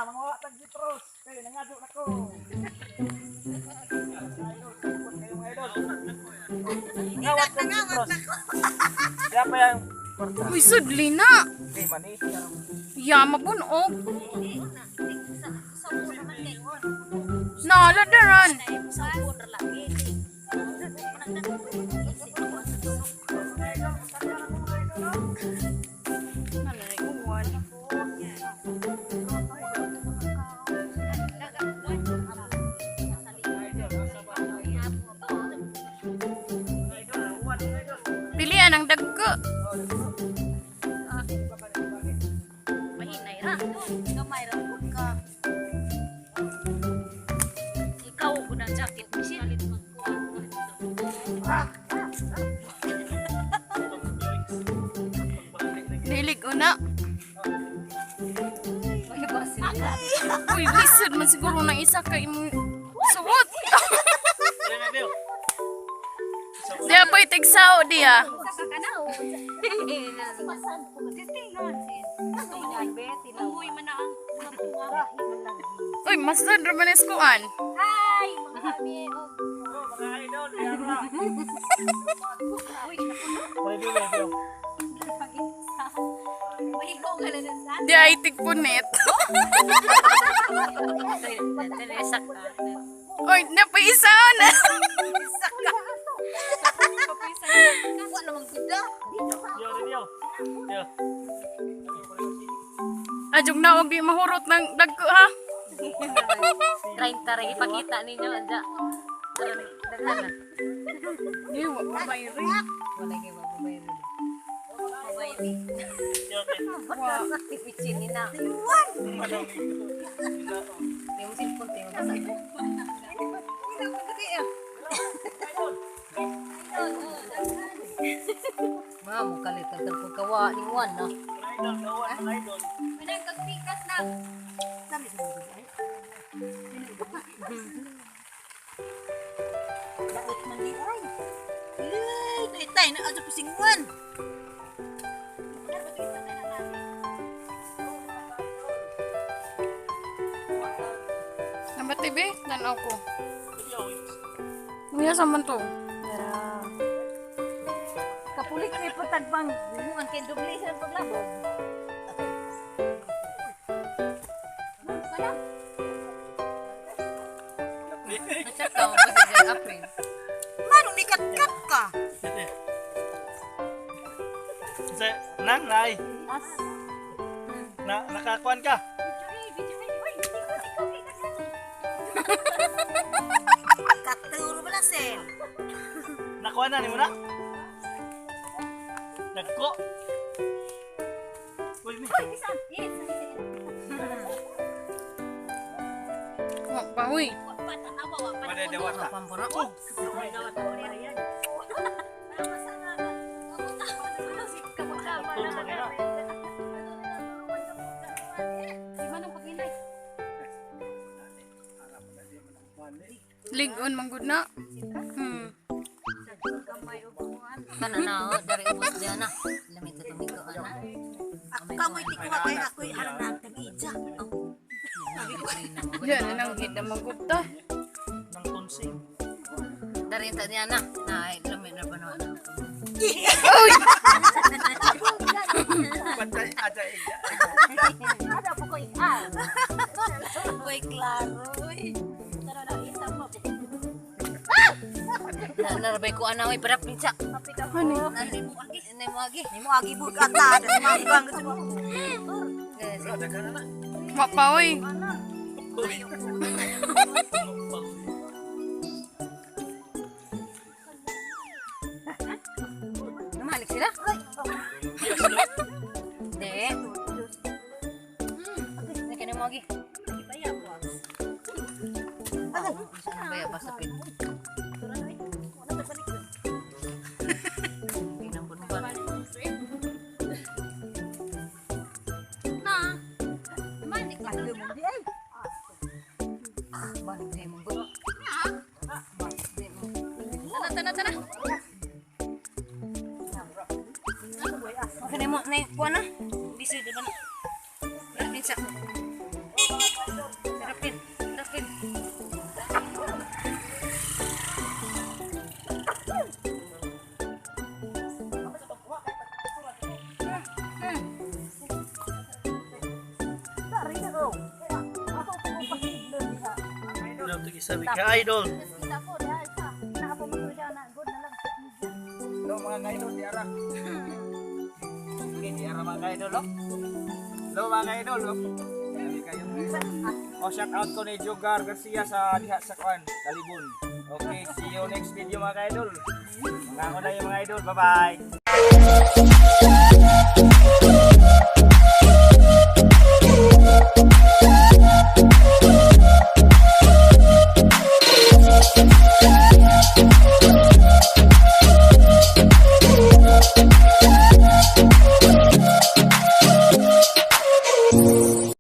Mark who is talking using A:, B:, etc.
A: mga tagdi terus. Kaya nangadyo na ko. Ngawat ko terus. Siapa yang korta?
B: Uy, sudli na.
A: Di mani.
B: Yama punog. Naladaran. Pilihan ang dagko.
C: Mahinay ra. Gamay ra pud ka. Ikaw ko na jacket bisin alit
B: Dilig una. Uy, lisod man siguro ng isa kay mo suot. Diya po'y tigsao diya. Uy, masad naman iskuan.
C: Hi, mga kami.
A: Mga idol, Review.
C: Ikaw ka na sa
B: Diya ay tigpunit.
C: Teresa ka.
B: Uy, napaisaon.
C: Wala namang ganda.
A: Review.
B: Ajog na huwag di mahurot ng dagko ha.
C: 30 rin ipakita ninyo anja. Daghan na.
B: Di, wag mabayri.
C: Wala kayo mababayari. Mabayari. Wala tipichin ni na. Yung cellphone tayo nasa. Mamo kalit ang pagkawa ni Juan na. Pinang kagpikas na.
D: Daot man di ay. Tay na aja pusingan.
B: Nama TV, tanaw ko. Kuya sa man to.
D: Kapulik kay patagbang buang kay doble sa paglabog.
C: Natsaka mo kasi dyan April.
D: Manong nikat-kat ka.
A: Nang, nay. Nakakuan ka.
D: Katuro ba na sel?
A: Nakuha na, ni mo na? Nagko. Uy, mi.
B: Wag pa, uy.
A: Pada dewat ka.
C: Pampura.
B: Ligon manggod na.
C: Kana na dari ubos diyan na. Lamig ka tumigo ana.
D: Ako kamoy ti kumatay ako'y anak tag-ija.
B: Diyan na nang gida manggod ta.
A: Nang tonsing.
C: Dari ta diyan na. Ay lamig na pano.
B: Uy!
A: Pantay aja iya.
C: Ada po koy ah.
D: Koy klaro.
C: Tara na isa mo. Narabay ko ana oy berap pinsa.
B: Ano?
C: Nani mo agi.
D: Nimo agi bugata da manggang kasi mo.
A: Ada kana na.
B: Wag pa, uy.
A: Uy.
C: Namalik sila? Hindi. Nakina mo agi. Baya pa sa pin. Tana. Kani mo na kuha na. Bisu di ba na? Berarti sa.
A: ito isabi ka idol.
D: Kita ko dahil sa nakapamuno siya na good na lang.
E: Hello mga ka-idol, di ara. Okay, di ara mga ka-idol, oh. Hello mga ka-idol, oh. Sabi kayo. Oh, shout out ko ni Jogar Garcia sa diha sa Kuan, Talibon. Okay, see you next video mga ka-idol. Mga ako na yung mga idol, bye-bye.